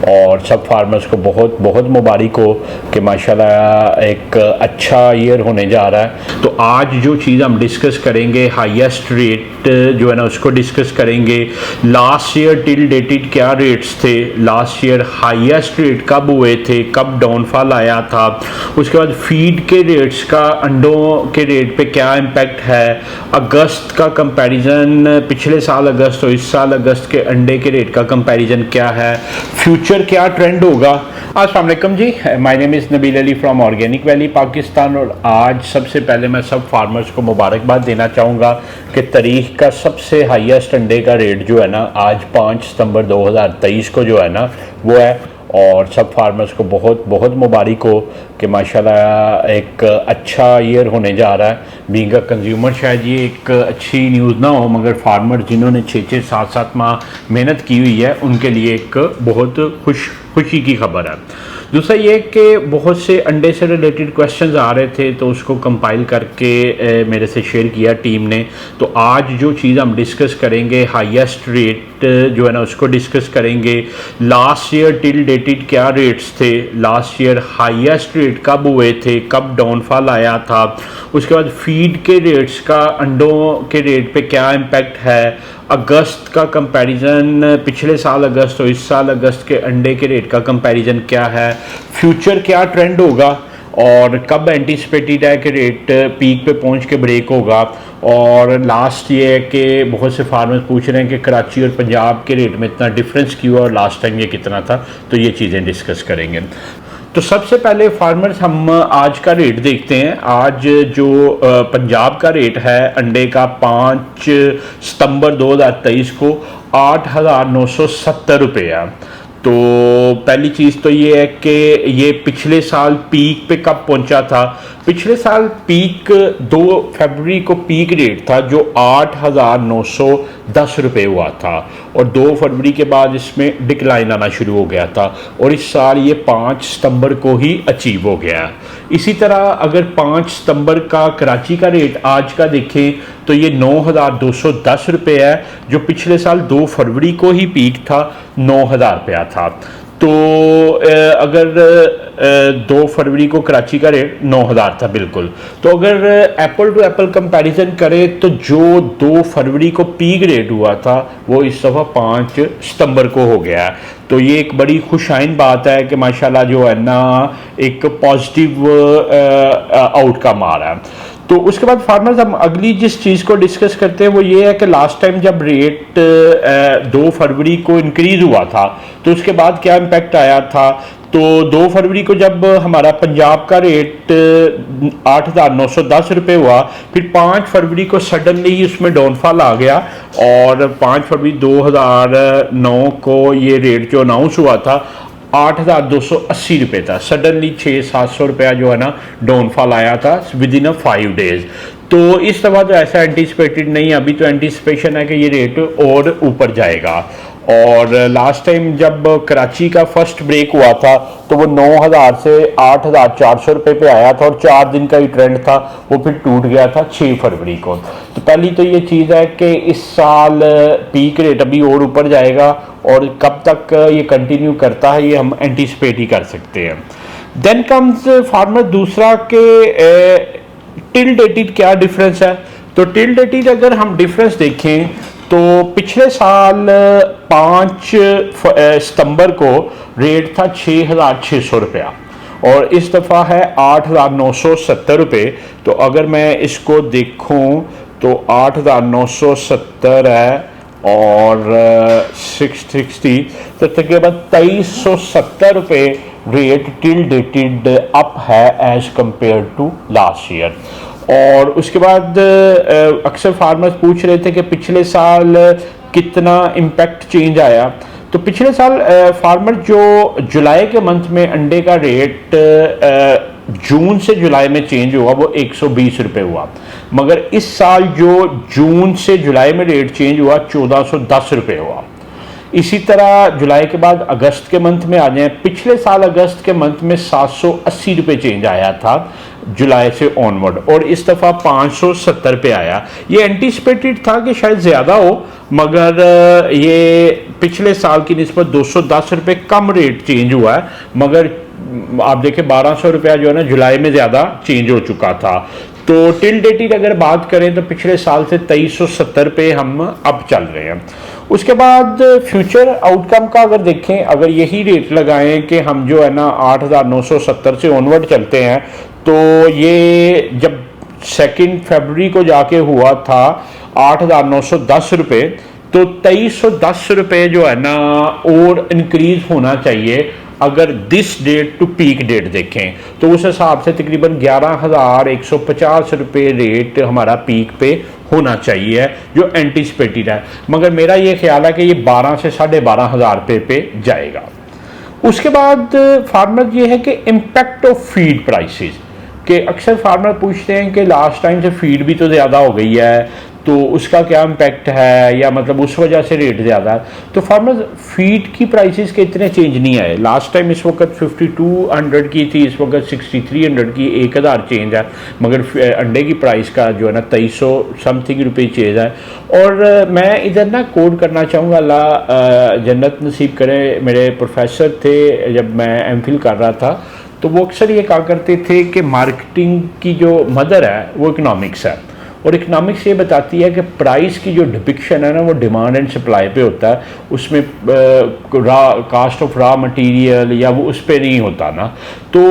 और सब फार्मर्स को बहुत बहुत मुबारक हो कि माशाल्लाह एक अच्छा ईयर होने जा रहा है। तो आज जो चीज़ हम डिस्कस करेंगे, हाईएस्ट रेट जो है ना उसको डिस्कस करेंगे। लास्ट ईयर टिल डेटेड क्या रेट्स थे, लास्ट ईयर हाईएस्ट रेट कब हुए थे, कब डाउनफॉल आया था, उसके बाद फीड के रेट्स का, अंडों के रेट पे क्या इम्पैक्ट है, अगस्त का कंपैरिजन, पिछले साल अगस्त और इस साल अगस्त के अंडे के रेट का कंपैरिजन क्या है, फ्यूचर क्या ट्रेंड होगा। अस्सलाम वालेकुम जी, my name is Nabeel Ali from organic valley Pakistan. और आज सबसे पहले मैं सब फार्मर्स को मुबारकबाद देना चाहूँगा कि तारीख का सबसे हाईएस्ट अंडे का रेट जो है ना आज 5 सितंबर 2023 को जो है ना वो है। और सब फार्मर्स को बहुत बहुत मुबारक हो कि माशाल्लाह एक अच्छा ईयर होने जा रहा है। बीइंग अ कंज्यूमर शायद ये एक अच्छी न्यूज़ ना हो, मगर फार्मर जिन्होंने 6-6 7-7 माह मेहनत की हुई है उनके लिए एक बहुत खुशी की खबर है। दूसरा ये कि बहुत से अंडे से रिलेटेड क्वेश्चंस आ रहे थे तो उसको कंपाइल करके मेरे से शेयर किया टीम ने। तो आज जो चीज़ हम डिस्कस करेंगे, हाईएस्ट रेट जो है ना उसको डिस्कस करेंगे। लास्ट ईयर टिल डेटेड क्या रेट्स थे, लास्ट ईयर हाईएस्ट रेट कब हुए थे, कब डाउनफॉल आया था, उसके बाद फीड के रेट्स का, अंडों के रेट पे क्या इम्पैक्ट है, अगस्त का कंपैरिजन, पिछले साल अगस्त और इस साल अगस्त के अंडे के रेट का कंपैरिजन क्या है, फ्यूचर क्या ट्रेंड होगा और कब एंटिसिपेटेड है कि रेट पीक पे पहुंच के ब्रेक होगा। और लास्ट ये है कि बहुत से फार्मर्स पूछ रहे हैं कि कराची और पंजाब के रेट में इतना डिफरेंस क्यों है और लास्ट टाइम ये कितना था, तो ये चीज़ें डिस्कस करेंगे। तो सबसे पहले फार्मर्स हम आज का रेट देखते हैं। आज जो पंजाब का रेट है अंडे का 5 सितंबर 2023 को 8,970 रुपये है। तो पहली चीज़ तो ये है कि ये पिछले साल पीक पे कब पहुंचा था। पिछले साल पीक 2 फरवरी को पीक रेट था जो 8,910 रुपये हुआ था और 2 फरवरी के बाद इसमें डिक्लाइन आना शुरू हो गया था और इस साल ये 5 सितंबर को ही अचीव हो गया। इसी तरह अगर 5 सितंबर का कराची का रेट आज का देखें तो ये 9,210 रुपये है जो पिछले साल 2 फरवरी को ही पीक था 9,000 रुपया था। तो अगर 2 फरवरी को कराची का रेट 9,000 था बिल्कुल। तो अगर एप्पल टू एप्पल कंपैरिजन करें तो जो 2 फरवरी को पीक रेट हुआ था वो इस दफ़ा 5 सितंबर को हो गया है। तो ये एक बड़ी खुशाइन बात है कि माशाल्लाह जो है ना एक पॉजिटिव आउटकम आ रहा है। तो उसके बाद फार्मर्स हम अगली जिस चीज़ को डिस्कस करते हैं वो ये है कि लास्ट टाइम जब रेट 2 फरवरी को इंक्रीज़ हुआ था तो उसके बाद क्या इम्पैक्ट आया था। तो 2 फरवरी को जब हमारा पंजाब का रेट 8,910 रुपये हुआ, फिर 5 फरवरी को सडनली ही उसमें डाउनफॉल आ गया और 5 फरवरी 2009 को ये रेट जो अनाउंस हुआ था 8,280 रुपये था। सडनली 600-700 रुपया जो है ना डाउनफॉल आया था विद इन 5 डेज। तो इस दफ़ा तो ऐसा एंटिसिपेटेड नहीं, अभी तो एंटिसिपेशन है कि ये रेट और ऊपर जाएगा। और लास्ट टाइम जब कराची का फर्स्ट ब्रेक हुआ था तो वो 9,000 से 8,400 रुपये पे आया था और 4 दिन का ही ट्रेंड था, वो फिर टूट गया था 6 फरवरी को। तो पहली तो ये चीज़ है कि इस साल पीक रेट अभी और ऊपर जाएगा और कब तक ये कंटिन्यू करता है ये हम एंटिसिपेट ही कर सकते हैं। देन कम्स फार्मर दूसरा के टिल डेटेड क्या डिफरेंस है। तो टिल डेटेड अगर हम डिफरेंस देखें तो पिछले साल 5 सितंबर को रेट था 6,600 रुपया और इस दफ़ा है 8,970 रुपये। तो अगर मैं इसको देखूं तो 8,970 है और 660 तो तकरीबन 2,370 रुपये रेट टिल डेटेड अप है as compared to last year. और उसके बाद अक्सर फार्मर्स पूछ रहे थे कि पिछले साल कितना इम्पैक्ट चेंज आया। तो पिछले साल फार्मर जो जुलाई के मंथ में अंडे का रेट जून से जुलाई में चेंज हुआ वो 120 रुपये हुआ, मगर इस साल जो जून से जुलाई में रेट चेंज हुआ 1,410 रुपये हुआ। इसी तरह जुलाई के बाद अगस्त के मंथ में आ जाए, पिछले साल अगस्त के मंथ में 780 रुपये चेंज आया था जुलाई से ऑनवर्ड, और इस दफ़ा 570 पे आया। ये एंटीसिपेटेड था कि शायद ज़्यादा हो, मगर ये पिछले साल की निस्बत 210 रुपये कम रेट चेंज हुआ है। मगर आप देखें 1200 रुपया जो है ना जुलाई में ज़्यादा चेंज हो चुका था। तो टिल डेटेड अगर बात करें तो पिछले साल से 2370 पे हम अब चल रहे हैं। उसके बाद फ्यूचर आउटकम का अगर देखें, अगर यही रेट लगाएं कि हम जो है ना 8970 से ऑनवर्ड चलते हैं, तो ये जब 2 फरवरी को जाके हुआ था 8910 रुपये, तो 2310 रुपये जो है ना और इंक्रीज होना चाहिए। अगर this date to peak date देखें तो उस हिसाब से तकरीबन 11,150 रुपये रेट हमारा पीक पे होना चाहिए जो एंटीसिपेटेड है। मगर मेरा ये ख्याल है कि ये 12 से 12,500 रुपये पे जाएगा। उसके बाद फार्मर ये है कि इम्पैक्ट ऑफ फीड प्राइसेस, कि अक्सर फार्मर पूछते हैं कि लास्ट टाइम से फीड भी तो ज़्यादा हो गई है, तो उसका क्या इम्पैक्ट है, या मतलब उस वजह से रेट ज़्यादा है। तो फार्मर फीड की प्राइसेस के इतने चेंज नहीं आए। लास्ट टाइम इस वक्त 5200 की थी, इस वक्त 6300 की, 1000 चेंज है। मगर अंडे की प्राइस का जो है ना 2300 समथिंग रुपये चेंज है। और मैं इधर ना कोड करना चाहूँगा, अल्लाह जन्नत नसीब करे, मेरे प्रोफेसर थे जब मैं एमफिल कर रहा था, तो वो अक्सर ये कहा करते थे कि मार्केटिंग की जो मदर है वो इकनॉमिक्स है, और इकनॉमिक्स ये बताती है कि प्राइस की जो डिपिक्शन है ना वो डिमांड एंड सप्लाई पे होता है, उसमें कास्ट ऑफ रॉ मटेरियल या वो उस पर नहीं होता ना। तो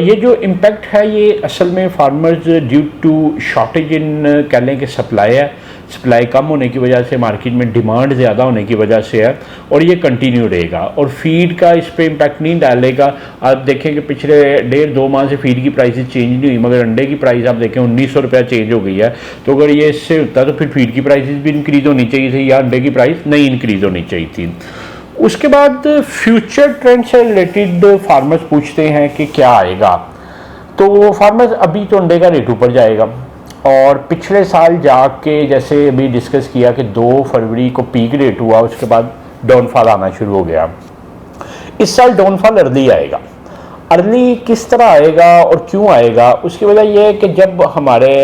ये जो इम्पैक्ट है ये असल में farmers due to shortage in कह लें कि सप्लाई है, सप्लाई कम होने की वजह से, मार्केट में डिमांड ज़्यादा होने की वजह से है, और ये कंटिन्यू रहेगा। और फीड का इस पर इम्पैक्ट नहीं डालेगा। आप देखें कि पिछले 1.5-2 माह से फीड की प्राइसेस चेंज नहीं हुई, मगर अंडे की प्राइस आप देखें 1900 रुपया चेंज हो गई है। तो अगर ये इससे होता तो फिर फीड की प्राइसेस भी इंक्रीज होनी चाहिए थी, या अंडे की प्राइस नहीं इंक्रीज होनी चाहिए थी। उसके बाद फ्यूचर ट्रेंड से रिलेटेड फार्मर्स पूछते हैं कि क्या आएगा। तो फार्मर्स अभी तो अंडे का रेट ऊपर जाएगा, और पिछले साल जाके जैसे अभी डिस्कस किया कि 2 फरवरी को पीक रेट हुआ, उसके बाद डाउनफॉल आना शुरू हो गया। इस साल डाउनफॉल अर्ली आएगा। अर्ली किस तरह आएगा और क्यों आएगा, उसकी वजह यह है कि जब हमारे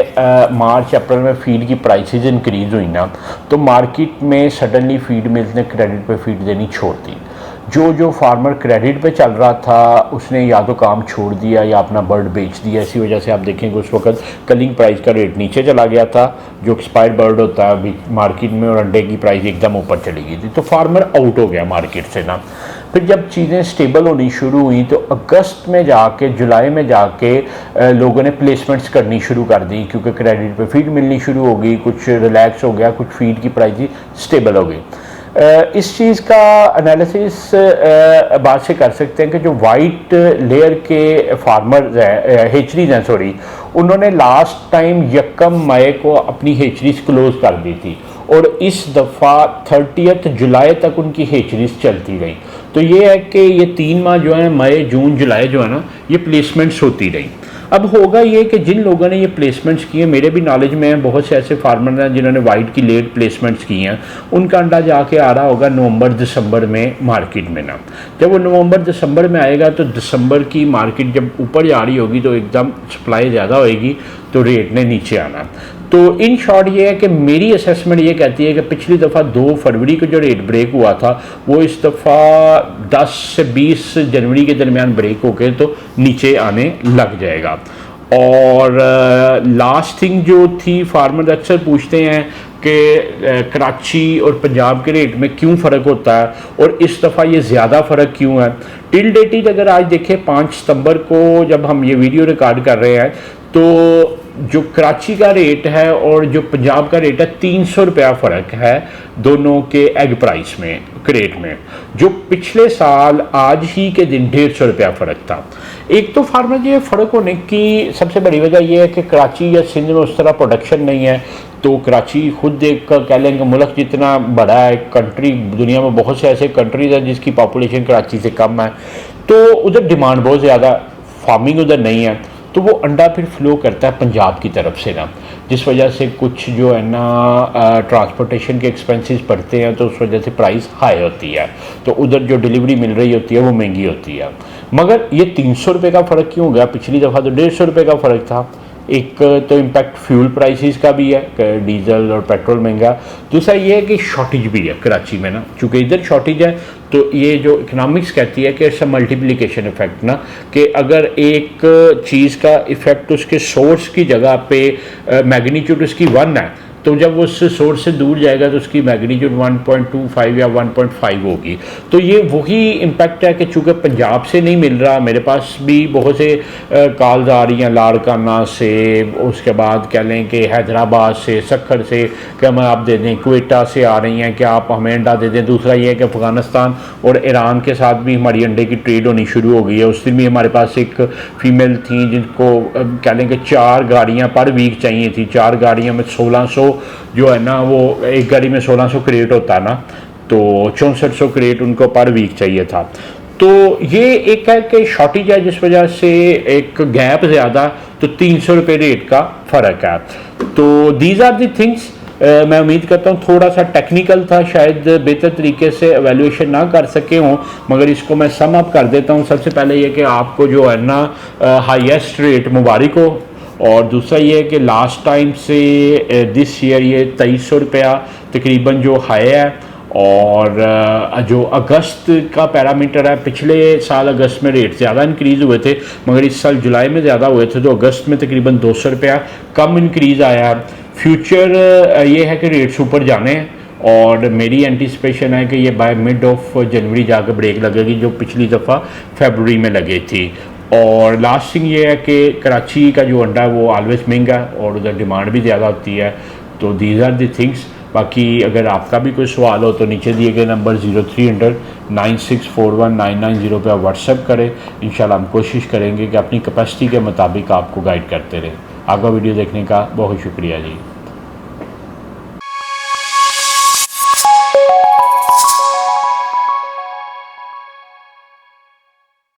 मार्च अप्रैल में फीड की प्राइसेस इंक्रीज हुई ना, तो मार्केट में सडनली फीड मिल्स ने क्रेडिट पे फीड देनी छोड़ दी। जो फार्मर क्रेडिट पे चल रहा था उसने या तो काम छोड़ दिया या अपना बर्ड बेच दिया। इसी वजह से आप देखेंगे उस वक्त कलिंग प्राइस का रेट नीचे चला गया था, जो एक्सपायर्ड बर्ड होता है अभी मार्केट में, और अंडे की प्राइस एकदम ऊपर चली गई थी। तो फार्मर आउट हो गया मार्केट से ना। फिर जब चीज़ें स्टेबल होनी शुरू हुई तो अगस्त में जाके, जुलाई में जाके लोगों ने प्लेसमेंट्स करनी शुरू कर दी, क्योंकि क्रेडिट पे फीड मिलनी शुरू हो गई, कुछ रिलैक्स हो गया, कुछ फीड की प्राइस स्टेबल हो गई। इस चीज़ का एनालिसिस बात से कर सकते हैं कि जो वाइट लेयर के फार्मर्स हैं, हेचरीज हैं सॉरी, उन्होंने लास्ट टाइम 1 मई को अपनी हेचरीज क्लोज कर दी थी, और इस दफ़ा 30 जुलाई तक उनकी हेचरीज चलती रही। तो ये है कि ये 3 माह जो है, मई जून जुलाई जो है ना, ये प्लेसमेंट्स होती रही। अब होगा ये कि जिन लोगों ने ये प्लेसमेंट्स किए, मेरे भी नॉलेज में बहुत से ऐसे फार्मर हैं जिन्होंने वाइट की लेट प्लेसमेंट्स की हैं, उनका अंडा जाके आ रहा होगा नवंबर दिसंबर में मार्केट में ना। जब वो नवंबर दिसंबर में आएगा तो दिसंबर की मार्केट जब ऊपर जा रही होगी तो एकदम सप्लाई ज़्यादा होएगी, तो रेट ने नीचे आना। तो इन शॉर्ट ये है कि मेरी असेसमेंट ये कहती है कि पिछली दफ़ा 2 फरवरी को जो रेट ब्रेक हुआ था वो इस दफ़ा 10 से 20 जनवरी के दरमियान ब्रेक होकर तो नीचे आने लग जाएगा। और लास्ट थिंग जो थी, फार्मर अक्सर पूछते हैं कि कराची और पंजाब के रेट में क्यों फ़र्क होता है, और इस दफ़ा ये ज़्यादा फ़र्क क्यों है। टिल डेटेड अगर आज देखें 5 सितंबर को जब हम ये वीडियो रिकॉर्ड कर रहे हैं, तो जो कराची का रेट है और जो पंजाब का रेट है 300 रुपया फ़र्क है दोनों के एग प्राइस में, क्रेट में, जो पिछले साल आज ही के दिन 150 रुपया फ़र्क था। एक तो फार्मर ये फ़र्क होने की सबसे बड़ी वजह यह है कि कराची या सिंध में उस तरह प्रोडक्शन नहीं है, तो कराची खुद एक कह लेंगे मुल्क जितना बड़ा है, कंट्री दुनिया में बहुत से ऐसे कंट्रीज हैं जिसकी पॉपुलेशन कराची से कम है, तो उधर डिमांड बहुत ज़्यादा, फार्मिंग उधर नहीं है, तो वो अंडा फिर फ्लो करता है पंजाब की तरफ से ना, जिस वजह से कुछ जो है ना ट्रांसपोर्टेशन के एक्सपेंसेस बढ़ते हैं, तो उस वजह से प्राइस हाई होती है, तो उधर जो डिलीवरी मिल रही होती है वो महंगी होती है। मगर ये 300 रुपये का फ़र्क क्यों हो गया? पिछली दफ़ा तो 150 रुपये का फ़र्क था। एक तो इम्पैक्ट फ्यूल प्राइसेस का भी है, डीजल और पेट्रोल महंगा। दूसरा ये है कि शॉर्टेज भी है कराची में ना, चूँकि इधर शॉर्टेज है, तो ये जो इकनॉमिक्स कहती है कि इट्स अ मल्टीप्लिकेशन इफेक्ट ना, कि अगर एक चीज़ का इफेक्ट उसके सोर्स की जगह पे मैग्नीट्यूड उसकी 1 है, तो जब वो उस सोर्स से दूर जाएगा तो उसकी मैग्नीट्यूड 1.25 या 1.5 होगी। तो ये वही इम्पैक्ट है कि चूँकि पंजाब से नहीं मिल रहा, मेरे पास भी बहुत से कॉल्स आ रही हैं लाड़काना से, उसके बाद कह लें कि हैदराबाद से, सखर से कि हमें आप दे दें, क्वेटा से आ रही हैं कि आप हमें अंडा दे दें। दूसरा ये है कि अफ़गानिस्तान और ईरान के साथ भी हमारी अंडे की ट्रेड होनी शुरू हो गई है। उस दिन भी हमारे पास एक फ़ीमेल थी जिनको कह लें कि 4 गाड़ियाँ पर वीक चाहिए थी। 4 गाड़ियाँ में 1600 जो है ना, वो एक गाड़ी में 1600 क्रेट होता है ना, तो 6400 क्रेट उनको पर वीक चाहिए था। तो ये एक है कि शॉर्टेज है जिस वजह से एक गैप ज़्यादा, तो 300 रुपये रेट का फ़र्क है। तो दीज आर दी थिंग्स। मैं उम्मीद करता हूँ थोड़ा सा टेक्निकल था, शायद बेहतर तरीके से एवेल्यूएशन ना कर सके हों, मगर इसको मैं सम अप कर देता हूँ। सबसे पहले ये कि आपको जो है ना हाईएस्ट रेट मुबारक हो, और दूसरा ये है कि लास्ट टाइम से दिस ईयर ये 2300 रुपया तकरीबन जो हाई है, और जो अगस्त का पैरामीटर है, पिछले साल अगस्त में रेट ज़्यादा इंक्रीज़ हुए थे, मगर इस साल जुलाई में ज़्यादा हुए थे, तो अगस्त में तकरीबन 200 रुपया कम इंक्रीज़ आया है। फ्यूचर ये है कि रेट्स ऊपर जाने हैं, और मेरी एंटिसिपेशन है कि ये बाय मिड ऑफ जनवरी जाकर ब्रेक लगेगी, जो पिछली दफ़ा फरवरी में लगी थी। और लास्ट थिंग ये है कि कराची का जो अंडा है वो ऑलवेज महंगा है, और उधर डिमांड भी ज़्यादा होती है। तो दीज आर दी थिंग्स। बाकी अगर आपका भी कोई सवाल हो तो नीचे दिए गए नंबर 0300 9641 पर व्हाट्सएप करें। इंशाल्लाह हम कोशिश करेंगे कि अपनी कैपेसिटी के मुताबिक आपको गाइड करते रहें। आपका वीडियो देखने का बहुत शुक्रिया जी।